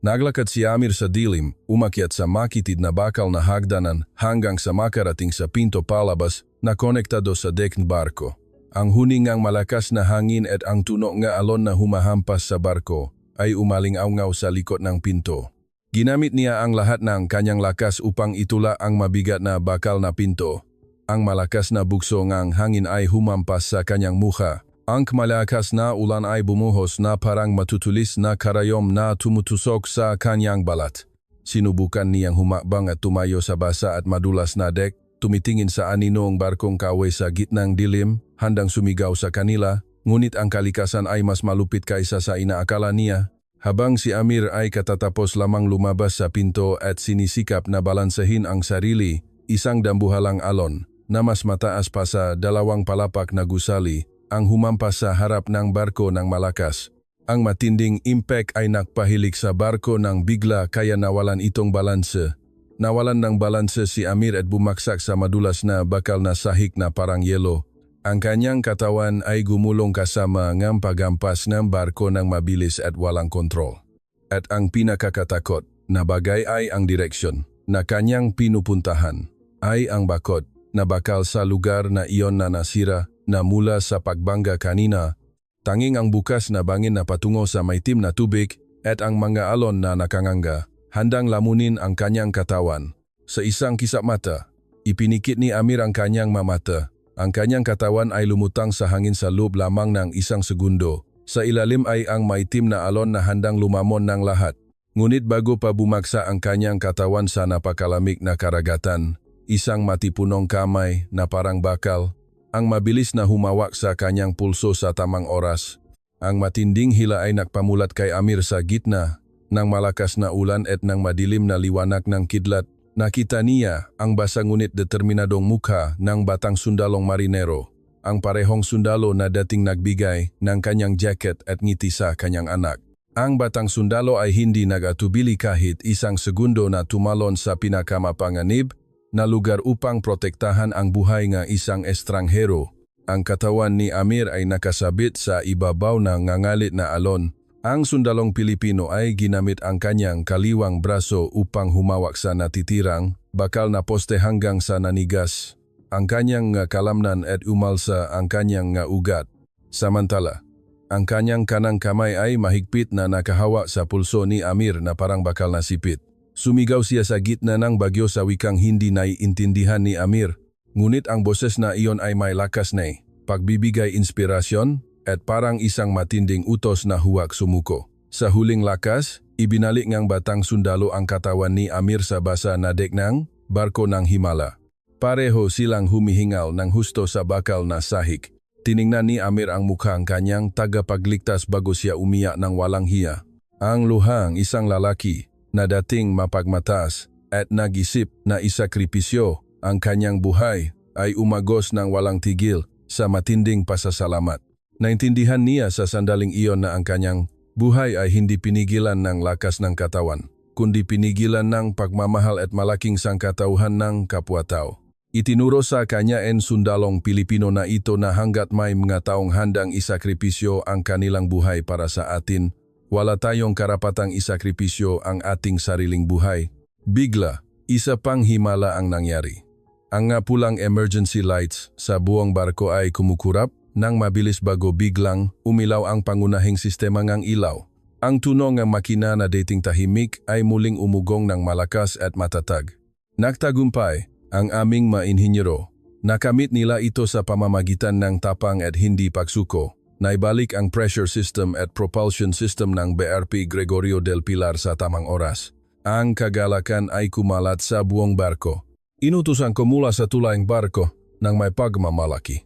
A: Naglakad si Amir sa dilim, umakyat sa makitid na bakal na hagdanan hanggang sa makarating sa pinto palabas na konektado sa dek ng barko. Ang huningang malakas na hangin at ang tunog nga alon na humahampas sa barko ay umalingaw-ngaw sa likod ng pinto. Ginamit niya ang lahat ng kanyang lakas upang itula ang mabigat na bakal na pinto. Ang malakas na bugso ng hangin ay humampas sa kanyang mukha. Ang malakas na ulan ay bumuhos na parang matutulis na karayom na tumutusok sa kanyang balat. Sinubukan niyang humakbang at tumayo sa basa at madulas na dek, tumitingin sa aninong barkong kaway sa gitnang dilim, handang sumigaw sa kanila, ngunit ang kalikasan ay mas malupit kaysa sa inaakala niya. Habang si Amir ay katatapos lamang lumabas sa pinto at sinisikap na balansahin ang sarili, isang dambuhalang alon na mas mataas pa sa 2 palapak na gusali ang humampas sa harap ng barko ng malakas. Ang matinding impact ay nagpahilik sa barko ng bigla kaya nawalan itong balanse. Nawalan ng balanse si Amir at bumaksak sa madulas na bakal na sahig na parang yelo. Ang kanyang katawan ay gumulong kasama ng pagampas ng barko ng mabilis at walang kontrol. At ang pinakakatakot na bagay ay ang direksyon na kanyang pinupuntahan ay ang bakod na bakal sa lugar na iyon na nasira na mula sa pagbangga kanina. Tanging ang bukas na bangin na patungo sa maitim na tubig at ang mga alon na nakanganga, handang lamunin ang kanyang katawan. Sa isang kisap mata, ipinikit ni Amir ang kanyang mamata. Ang kanyang katawan ay lumutang sa hangin sa loob lamang ng 1 segundo. Sa ilalim ay ang maitim na alon na handang lumamon ng lahat. Ngunit bago pa bumaksa ang kanyang katawan sa napakalamig na karagatan, isang matipunong kamay na parang bakal, ang mabilis na humawak sa kanyang pulso sa tamang oras. Ang matinding hila ay nagpamulat kay Amir sa gitna ng malakas na ulan at ng madilim na liwanag ng kidlat. Nakita niya ang basa ngunit determinadong mukha ng batang sundalong marinero, ang parehong sundalo na dating nagbigay ng kanyang jacket at ngiti sa kanyang anak. Ang batang sundalo ay hindi nagatubili kahit 1 segundo na tumalon sa pinakamapanganib na lugar upang protektahan ang buhay ng isang estranghero. Ang katawan ni Amir ay nakasabit sa ibabaw ng ngangalit na alon. Ang sundalong Pilipino ay ginamit ang kanyang kaliwang braso upang humawak sa natitirang bakal na poste hanggang sa nanigas ang kanyang kalamnan at umalsa ang kanyang ugat. Samantala, ang kanyang kanang kamay ay mahigpit na nakahawa sa pulso ni Amir na parang bakal na sipit. Sumigaw siya sa gitna ng bagyo sa wikang hindi naiintindihan ni Amir, ngunit ang boses na iyon ay may lakas na pagbibigay inspirasyon at parang isang matinding utos na huwag sumuko. Sa huling lakas, ibinalik ng batang sundalo ang katawan ni Amir sa basa na dek ng barko ng himala. Pareho silang humihingal ng husto sa bakal na sahig. Tiningnan ni Amir ang mukhang kanyang tagapagligtas bago siya umiyak ng walang hiya. Ang luhang isang lalaki na dating mapagmatas at nag-isip na isakripisyo ang kanyang buhay ay umagos ng walang tigil sa matinding pasasalamat. Naintindihan niya sa sandaling iyon na ang kanyang buhay ay hindi pinigilan ng lakas ng katawan, kundi pinigilan ng pagmamahal at malaking sangkatauhan ng kapwa-tao. Itinuro sa kanya en sundalong Pilipino na ito na hanggat may mga taong handang isakripisyo ang kanilang buhay para sa atin, wala tayong karapatang isakripisyo ang ating sariling buhay. Bigla, isa pang himala ang nangyari. Ang pulang emergency lights sa buong barko ay kumukurap nang mabilis bago biglang umilaw ang pangunahing sistema ng ilaw. Ang tunog ng makina na dating tahimik ay muling umugong ng malakas at matatag. Nagtagumpay ang aming mga inhinyero. Nakamit nila ito sa pamamagitan ng tapang at hindi pagsuko. Naibalik ang pressure system at propulsion system ng BRP Gregorio del Pilar sa tamang oras. Ang kagalakan ay kumalat sa buong barko. Inutusan ko mula sa tulayang barko ng may pagmamalaki.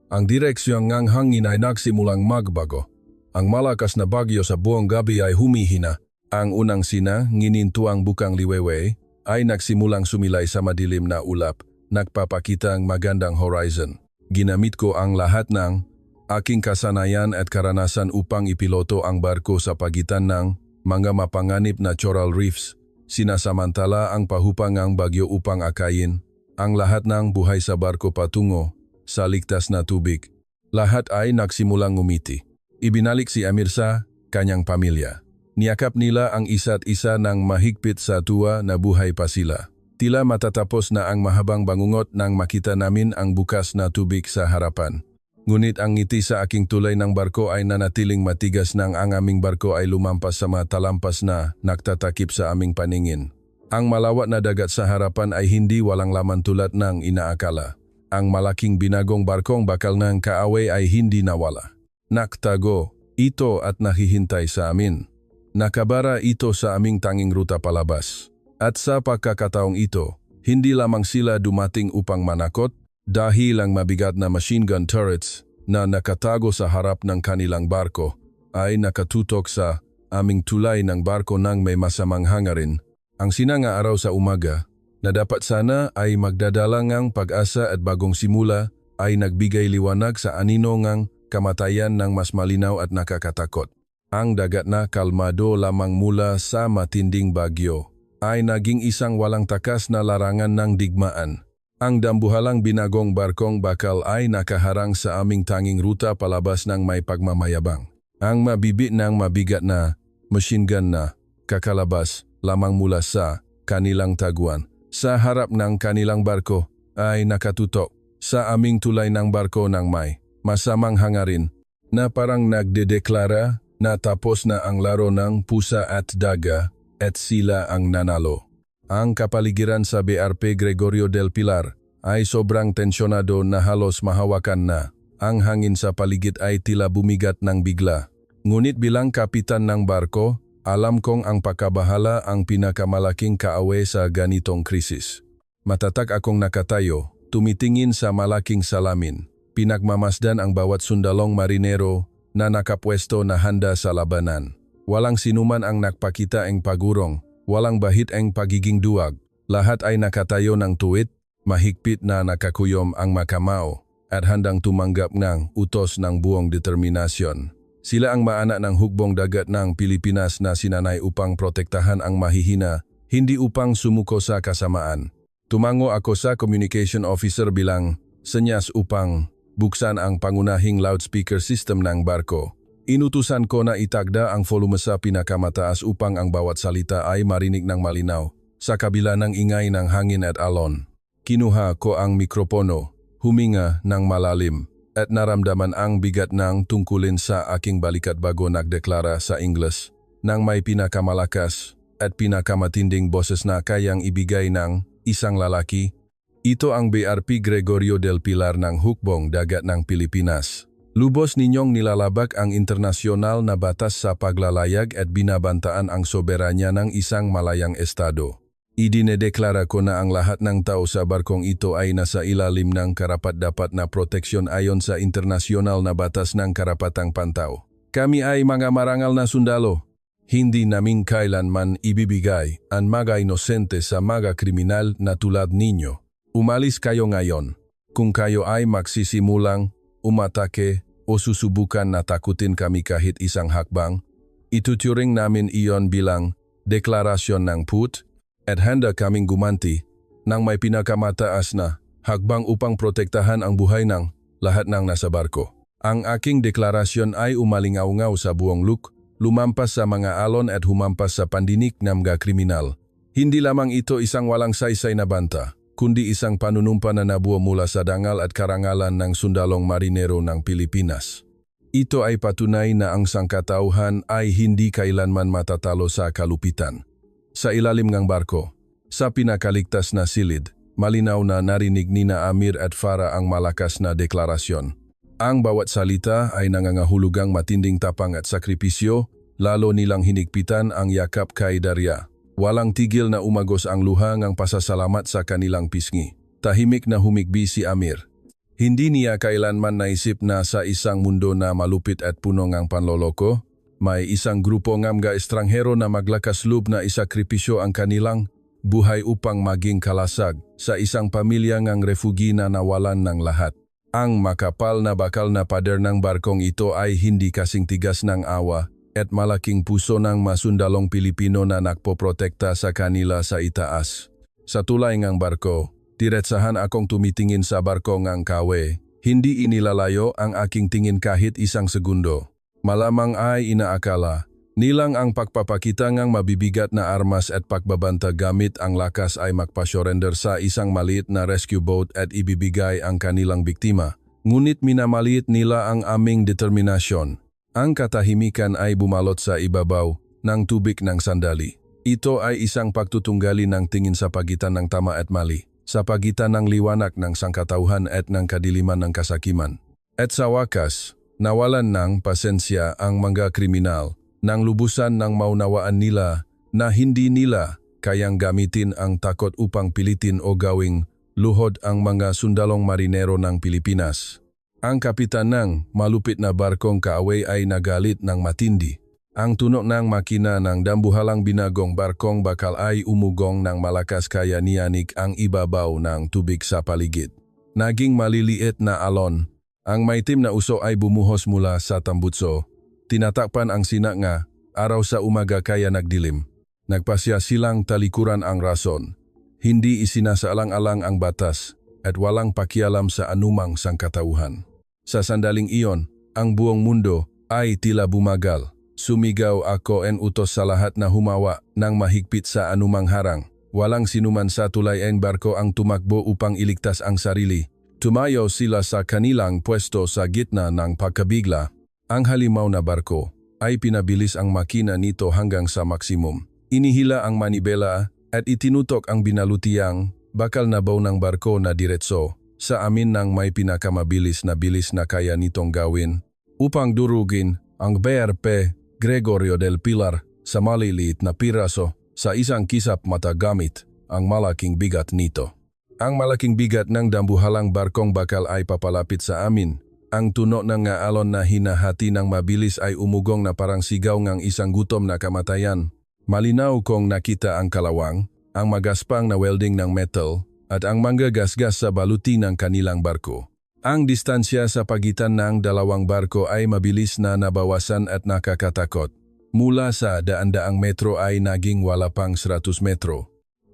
A: Ang direksyon ng hangin ay nagsimulang magbago. Ang malakas na bagyo sa buong gabi ay humihina. Ang unang nginintuang bukang liwewe ay nagsimulang sumilay sa madilim na ulap, nagpapakitang magandang horizon. Ginamit ko ang lahat ng aking kasanayan at karanasan upang ipiloto ang barko sa pagitan ng mga mapanganib na coral reefs. Sinasamantala ang pahupangang bagyo upang akayin ang lahat ng buhay sa barko patungo sa ligtas na tubig. Lahat ay nagsimulang ngumiti. Ibinalik si Amir sa kanyang pamilya. Niyakap nila ang isa't isa ng mahigpit sa tuwa na buhay pa sila. Tila matatapos na ang mahabang bangungot nang makita namin ang bukas na tubig sa harapan. Ngunit ang ngiti sa aking tulay ng barko ay nanatiling matigas nang ang aming barko ay lumampas sa mga talampas na nagtatakip sa aming paningin. Ang malawak na dagat sa harapan ay hindi walang laman tulad ng inaakala. Ang malaking binagong barkong bakal ng kaaway ay hindi nawala. Naktago ito at nakihintay sa amin. Nakabara ito sa aming tanging ruta palabas. At sa pagkakataong ito, hindi lamang sila dumating upang manakot dahil ang mabigat na machine gun turrets na nakatago sa harap ng kanilang barko ay nakatutok sa aming tulay ng barko nang may masamang hangarin. Ang sinanga araw sa umaga na dapat sana ay magdadalangang pag-asa at bagong simula ay nagbigay liwanag sa aninongang kamatayan ng mas malinaw at nakakatakot. Ang dagat na kalmado lamang mula sa matinding bagyo ay naging isang walang takas na larangan ng digmaan. Ang dambuhalang binagong barkong bakal ay nakaharang sa aming tanging ruta palabas ng may pagmamayabang. Ang mabibit ng mabigat na machine gun na kakalabas lamang mula sa kanilang taguan. Sa harap ng kanilang barko ay nakatutok sa aming tulay ng barko ng may masamang hangarin na parang nagdedeklara na tapos na ang laro ng pusa at daga at sila ang nanalo. Ang kapaligiran sa BRP Gregorio del Pilar ay sobrang tensyonado na halos mahawakan na. Ang hangin sa paligid ay tila bumigat ng bigla. Ngunit bilang kapitan ng barko, alam kong ang pagkabahala ang pinakamalaking kaaway sa ganitong krisis. Matatag akong nakatayo, tumitingin sa malaking salamin. Pinagmamasdan ang bawat sundalong marinero na nakapwesto na handa sa labanan. Walang sinuman ang nagpakita ang pagurong, walang bahit ang pagiging duwag. Lahat ay nakatayo ng tuwid, mahigpit na nakakuyom ang makamao at handang tumanggap ng utos ng buong determinasyon. Sila ang maanak ng hukbong dagat ng Pilipinas na sinanay upang protektahan ang mahihina, hindi upang sumuko sa kasamaan. Tumango ako sa communication officer bilang senyas upang buksan ang pangunahing loudspeaker system ng barko. Inutusan ko na itagda ang volume sa pinakamataas upang ang bawat salita ay marinig ng malinaw sa kabila ng ingay ng hangin at alon. Kinuha ko ang mikropono, huminga ng malalim at naramdaman ang bigat ng tungkulin sa aking balikat bago nagdeklara sa Ingles nang may pinakamalakas at pinakamatinding boses na kayang ibigay ng isang lalaki. Ito ang BRP Gregorio del Pilar ng hukbong dagat ng Pilipinas. Lubos ninyong nilalabag ang internasyonal na batas sa paglalayag at binabantaan ang soberanya ng isang malayang estado. Idinedeklara ko na ang lahat ng tao sa barkong ito ay nasa ilalim ng karapat-dapat na proteksyon ayon sa internasyonal na batas ng karapatang pantao. Kami ay mga marangal na sundalo. Hindi namin kailanman ibibigay ang mga inosente sa mga kriminal na tulad ninyo. Umalis kayo ngayon. Kung kayo ay magsisimulang umatake o susubukan na takutin kami kahit isang hakbang, ituturing namin iyon bilang deklarasyon ng put at handa kaming gumanti ng may pinakamataas na hakbang upang protektahan ang buhay ng lahat ng nasa barko. Ang aking deklarasyon ay umalingaw-ngaw sa buong luk, lumampas sa mga alon at humampas sa pandinig ng mga kriminal. Hindi lamang ito isang walang saysay na banta, kundi isang panunumpa na nabuo mula sa dangal at karangalan ng sundalong marinero ng Pilipinas. Ito ay patunay na ang sangkatauhan ay hindi kailanman matatalo sa kalupitan. Sa ilalim ng barko, sa pinakaligtas na silid, malinaw na narinig nina Amir at Farah ang malakas na deklarasyon. Ang bawat salita ay nangangahulugang matinding tapang at sakripisyo, lalo nilang hinigpitan ang yakap kay Daria. Walang tigil na umagos ang luha ng pasasalamat sa kanilang pisngi. Tahimik na humigbi si Amir. Hindi niya kailanman naisip na sa isang mundo na malupit at puno ng panloloko, may isang grupo ng mga estranghero na maglakas loob na isakripisyo ang kanilang buhay upang maging kalasag sa isang pamilya ng refugi na nawalan ng lahat. Ang makapal na bakal na pader ng barkong ito ay hindi kasing tigas ng awa at malaking puso ng masundalong Pilipino na nagpoprotekta sa kanila sa itaas. Sa tulay ng barko, diretsahan akong tumitingin sa barko ng kawe. Hindi inilalayo ang aking tingin kahit isang segundo. Malamang ay inaakala Nilang ang pagpapakita ngang mabibigat na armas at pagbabanta gamit ang lakas ay magpa-surrender sa isang maliit na rescue boat at ibibigay ang kanilang biktima. Ngunit minamaliit nila ang aming determinasyon. Ang katahimikan ay bumalot sa ibabaw ng tubig ng sandali. Ito ay isang pagtutunggali ng tingin sa pagitan ng tama at mali, sa pagitan ng liwanag ng sangkatauhan at ng kadiliman ng kasakiman. At sa wakas, nawalan ng pasensya ang mga kriminal nang lubusan ng maunawaan nila na hindi nila kayang gamitin ang takot upang pilitin o gawing luhod ang mga sundalong marinero ng Pilipinas. Ang kapitan ng malupit na barkong kaaway ay nagalit ng matindi. Ang tunog ng makina ng dambuhalang binagong barkong bakal ay umugong ng malakas kaya niyanig ang ibabaw ng tubig sa paligid. Naging maliliit na alon. Ang maitim na uso ay bumuhos mula sa tambutso. Tinatakpan ang sina nga, araw sa umaga kaya nagdilim. Nagpasya silang talikuran ang rason. Hindi isinasaalang-alang ang batas at walang pakialam sa anumang sangkatauhan. Sa sandaling iyon, ang buong mundo ay tila bumagal. Sumigaw ako en utos sa lahat na humawa ng mahigpit sa anumang harang. Walang sinuman sa tulay ang barko ang tumakbo upang iligtas ang sarili. Tumayo sila sa kanilang pwesto sa gitna ng pagkabigla. Ang halimaw na barko ay pinabilis ang makina nito hanggang sa maksimum. Inihila ang manibela at itinutok ang binalutiang bakal na baw ng barko na diretso sa amin ng may pinakamabilis na bilis na kaya nitong gawin upang durugin ang BRP Gregorio del Pilar sa maliliit na piraso sa isang kisap mata gamit ang malaking bigat nito. Ang malaking bigat ng dambuhalang barkong bakal ay papalapit sa amin. Ang tunog ng nga alon na hinahati ng mabilis ay umugong na parang sigaw ng isang gutom na kamatayan. Malinaw kong nakita ang kalawang, ang magaspang na welding ng metal, at ang mga gasgas sa baluti ng kanilang barko. Ang distansya sa pagitan ng dalawang barko ay mabilis na nabawasan at nakakatakot. Mula sa daan-daang metro ay naging wala pang 100 metro.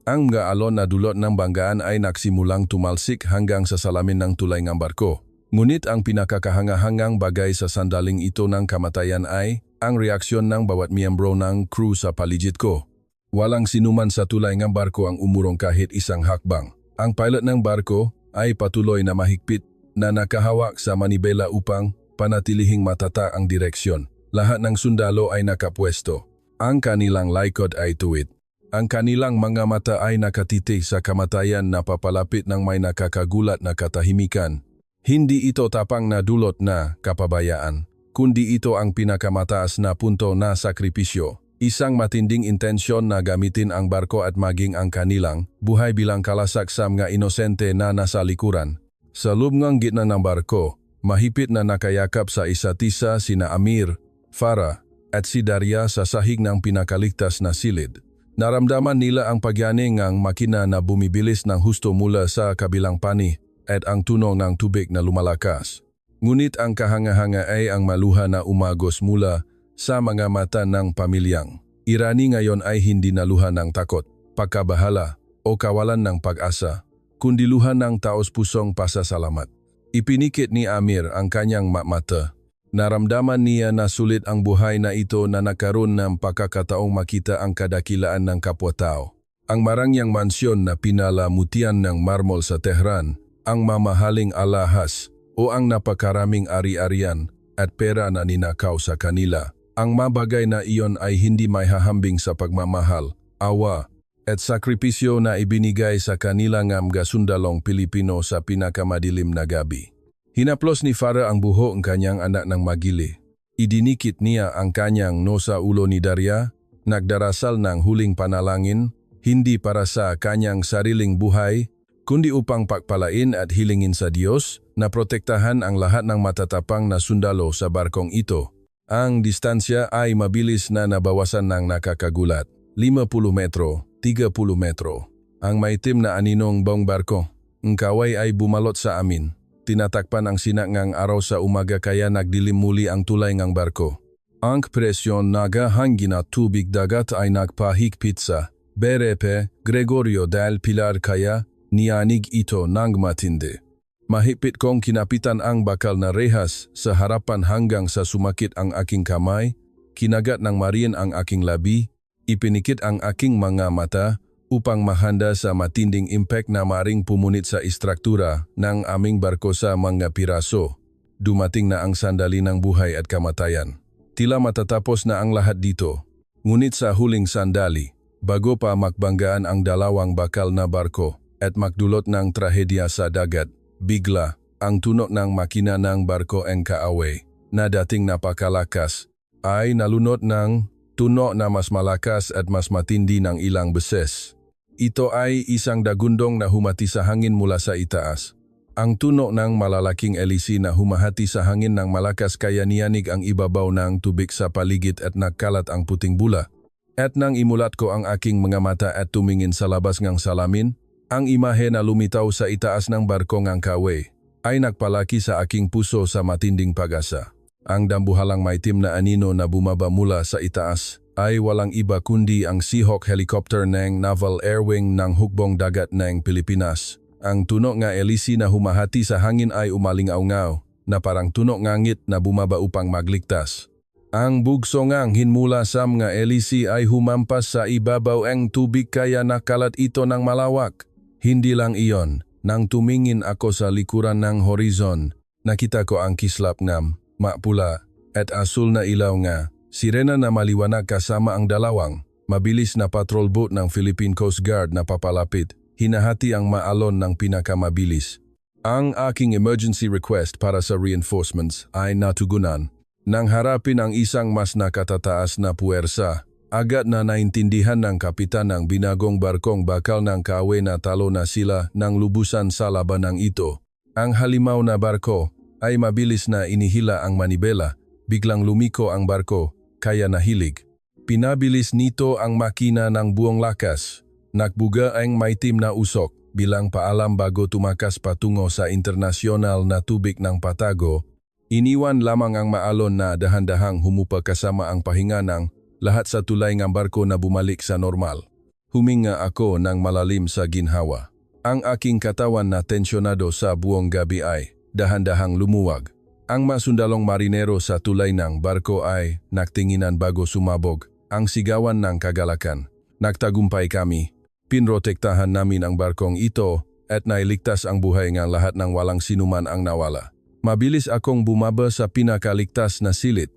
A: Ang mga alon na dulot ng banggaan ay nagsimulang tumalsik hanggang sa salamin ng tulay ng barko. Ngunit ang pinakakahangahangang bagay sa sandaling ito ng kamatayan ay ang reaksyon ng bawat miyembro ng crew sa paligid ko. Walang sinuman sa tulay ng barko ang umurong kahit isang hakbang. Ang pilot ng barko ay patuloy na mahigpit na nakahawak sa manibela upang panatilihing matata ang direksyon. Lahat ng sundalo ay nakapwesto. Ang kanilang likod ay tuwid. Ang kanilang mga mata ay nakatitig sa kamatayan na papalapit ng may nakakagulat na katahimikan. Hindi ito tapang na dulot na kapabayaan, kundi ito ang pinakamataas na punto na sakripisyo. Isang matinding intensyon na gamitin ang barko at maging ang kanilang buhay bilang kalasak sa mga inosente na nasa likuran. Sa lubngang gitna ng barko, mahigpit na nakayakap sa isa't isa sina Amir, Farah at si Daria sa sahig ng pinakaligtas na silid. Naramdaman nila ang pagyaning ng makina na bumibilis ng husto mula sa kabilang panig at ang tunog ng tubig na lumalakas. Ngunit ang kahanga-hanga ay ang maluha na umagos mula sa mga mata ng pamilyang. Irani ngayon ay hindi na luha ng takot, pagkabahala o kawalan ng pag-asa, kundi luha ng taos-pusong pasasalamat. Ipinikit ni Amir ang kanyang mata. Naramdaman niya na sulit ang buhay na ito na nakaroon ng pagkakataong makita ang kadakilaan ng kapwa-tao. Ang marangyang mansyon na pinalamutian ng marmol sa Tehran, ang mamahaling alahas o ang napakaraming ari-arian at pera na ninakaw sa kanila. Ang mabagay na iyon ay hindi may hahambing sa pagmamahal, awa at sakripisyo na ibinigay sa kanilang mga sundalong Pilipino sa pinakamadilim na gabi. Hinaplos ni Farah ang buho ng kanyang anak ng magili. Idinikit niya ang kanyang no sa ulo ni Daria, nagdarasal ng huling panalangin, hindi para sa kanyang sariling buhay, kundi upang pagpalain at hilingin sa Diyos na protektahan ang lahat ng matatapang na sundalo sa barkong ito. Ang distansya ay mabilis na nabawasan ng nakakagulat, 50 metro, 30 metro. Ang maitim na aninong buong barko, ang kaway ay bumalot sa amin. Tinatakpan ang sinangang araw sa umaga kaya nagdilim muli ang tulay ng barko. Ang presyon nagahangin at tubig dagat ay nagpahigpit sa BRP Gregorio del Pilar kaya niyanig ito ng matindi. Mahigpit kong kinapitan ang bakal na rehas sa harapan hanggang sa sumakit ang aking kamay, Kinagat ng marin ang aking labi, ipinikit ang aking mga mata upang mahanda sa matinding impact na maring pumunit sa istruktura ng aming barko sa mga piraso. Dumating na ang sandali ng buhay at kamatayan. Tila matatapos na ang lahat dito. Ngunit sa huling sandali, bago pa makbanggaan ang dalawang bakal na barko at makdulot ng trahedya sa dagat, bigla ang tunog ng makina ng barko NKAW na dating napakalakas ay nalunod ng tunog na mas malakas at mas matindi ng ilang beses. Ito ay isang dagundong na humati sa hangin mula sa itaas. Ang tunog ng malalaking elisi na humahati sa hangin ng malakas kaya niyanig ang ibabaw ng tubig sa paligid at nagkalat ang puting bula. At nang imulat ko ang aking mga mata at tumingin sa labas ng salamin, ang imahe na lumitaw sa itaas ng barko ng kawe ay nagpalaki sa aking puso sa matinding pag-asa. Ang dambuhalang maitim na anino na bumaba mula sa itaas ay walang iba kundi ang Seahawk helicopter ng Naval Air Wing ng Hukbong Dagat ng Pilipinas. Ang tunog nga elisi na humahati sa hangin ay umalingaw-ngaw na parang tunog ngangit na bumaba upang magligtas. Ang bugsongang hinmula sa mga elisi ay humampas sa ibabaw ng tubig kaya nakalat ito ng malawak. Hindi lang iyon, nang tumingin ako sa likuran ng horizon, nakita ko ang kislap ng mapula at asul na ilaw nga. Sirena na maliwanag kasama ang dalawang mabilis na patrol boat ng Philippine Coast Guard na papalapit, hinahati ang maalon ng pinakamabilis. Ang aking emergency request para sa reinforcements ay natugunan. Nang harapin ang isang mas nakatataas na puwersa, agad na naintindihan ng kapitan ng binagong barkong bakal ng kawe na talo na sila ng lubusan sa labanang ito. Ang halimaw na barko ay mabilis na inihila ang manibela, biglang lumiko ang barko, kaya nahilig. Pinabilis nito ang makina ng buong lakas. Nagbuga ang maitim na usok bilang paalam bago tumakas patungo sa internasyonal na tubig ng Patago. Iniwan lamang ang maalon na dahan-dahang humupa kasama ang pahinga ng lahat sa tulay ng barko na bumalik sa normal. Huminga ako ng malalim sa ginhawa. Ang aking katawan na tensyonado sa buong gabi ay dahan-dahang lumuwag. Ang masundalong marinero sa tulay ng barko ay nagtinginan bago sumabog ang sigawan ng kagalakan. Nagtagumpay kami. Pinrotektahan namin ang barkong ito at nailigtas ang buhay ng lahat ng walang sinuman ang nawala. Mabilis akong bumaba sa pinakaligtas na silid.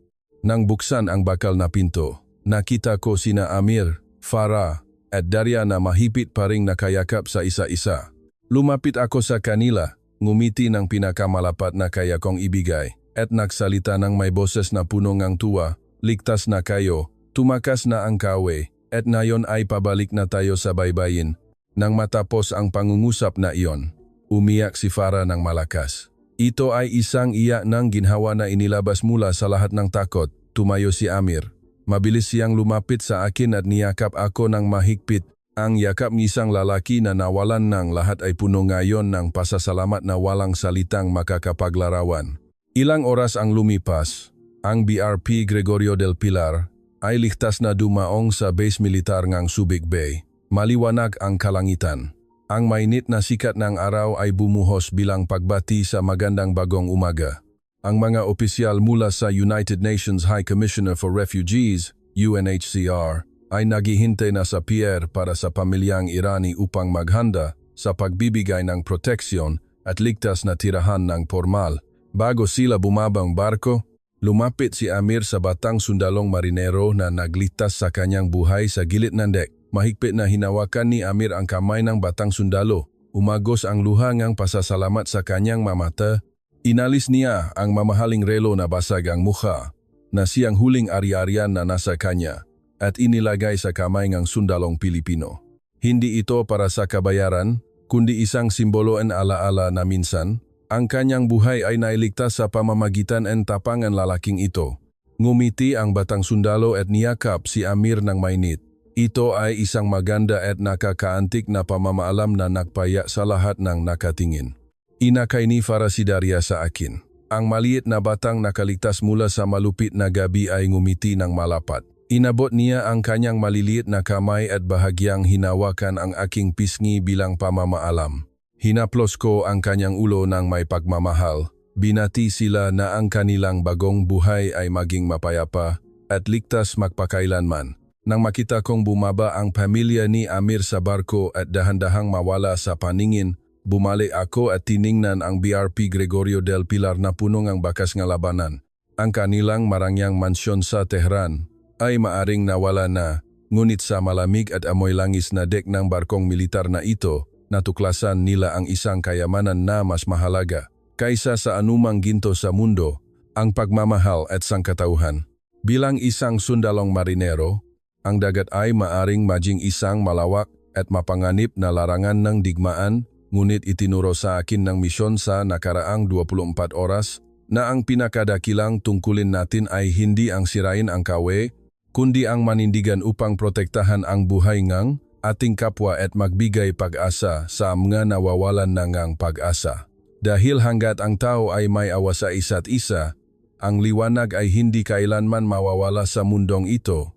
A: Nang buksan ang bakal na pinto, nakita ko sina Amir, Farah at Daria na mahigpit pa ring nakayakap sa isa-isa. Lumapit ako sa kanila. Ngumiti ng pinakamalapat na kaya kong ibigay at nagsalita ng may boses na puno ng tuwa, ligtas na kayo, tumakas na ang kawe at ngayon ay pabalik na tayo sa baybayin. Nang matapos ang pangungusap na iyon, umiyak si Farah ng malakas. Ito ay isang iyak ng ginhawa na inilabas mula sa lahat ng takot. Tumayo si Amir. Mabilis siyang lumapit sa akin at niyakap ako ng mahigpit. Ang yakap ng isang lalaki na nawalan ng lahat ay puno ngayon ng pasasalamat na walang salitang makakapaglarawan. Ilang oras ang lumipas, ang BRP Gregorio del Pilar ay ligtas na dumaong sa base militar ng Subic Bay. Maliwanag ang kalangitan. Ang mainit na sikat ng araw ay bumuhos bilang pagbati sa magandang bagong umaga. Ang mga opisyal mula sa United Nations High Commissioner for Refugees, UNHCR, ay naghihintay na sa pier para sa pamilyang Irani upang maghanda sa pagbibigay ng proteksyon at ligtas na tirahan ng formal. Bago sila bumabang barko, lumapit si Amir sa batang sundalong marinero na nagligtas sa kanyang buhay sa gilid ng dek. Mahigpit na hinawakan ni Amir ang kamay ng batang sundalo. Umagos ang luha ng pasasalamat sa kanyang mamata. Inalis niya ang mamahaling relo na basag ang mukha na siyang huling ari-arian na nasa kanya at inilagay sa kamay ng sundalong Pilipino. Hindi ito para sa kabayaran, kundi isang simbolo en alaala na minsan, ang kanyang buhay ay nailigtas sa pamamagitan ng tapangan lalaking ito. Ngumiti ang batang sundalo at niyakap si Amir ng mainit. Ito ay isang maganda at nakakaantik na pamamaalam na nagpaya sa lahat ng nakatingin. Inakay ni Farah si Daria sa akin. Ang maliit na batang nakaligtas mula sa malupit na gabi ay ngumiti ng malapat. Inabot niya ang kanyang maliliit na kamay at bahagyang hinawakan ang aking pisngi bilang pamamaalam. Hinaplos ko ang kanyang ulo ng may pagmamahal. Binati sila na ang kanilang bagong buhay ay maging mapayapa at ligtas magpakailanman. Nang makita kong bumaba ang pamilya ni Amir sa barko at dahan-dahang mawala sa paningin, bumalik ako at tiningnan ang BRP Gregorio del Pilar na punong ang bakas ng labanan. Ang kanilang marangyang mansyon sa Tehran ay maaring nawala na, ngunit sa malamig at amoy langis na dek ng barkong militar na ito, natuklasan nila ang isang kayamanan na mas mahalaga kaysa sa anumang ginto sa mundo, ang pagmamahal at sangkatauhan. Bilang isang sundalong marinero, ang dagat ay maaring maging isang malawak at mapanganib na larangan ng digmaan, ngunit itinuro sa akin ng misyon sa nakaraang 24 oras na ang pinakadakilang tungkulin natin ay hindi ang sirain ang kawe, kundi ang manindigan upang protektahan ang buhay ng ating kapwa at magbigay pag-asa sa mga nawawalan na ngang pag-asa. Dahil hanggat ang tao ay may awa sa isa't isa, ang liwanag ay hindi kailanman mawawala sa mundong ito.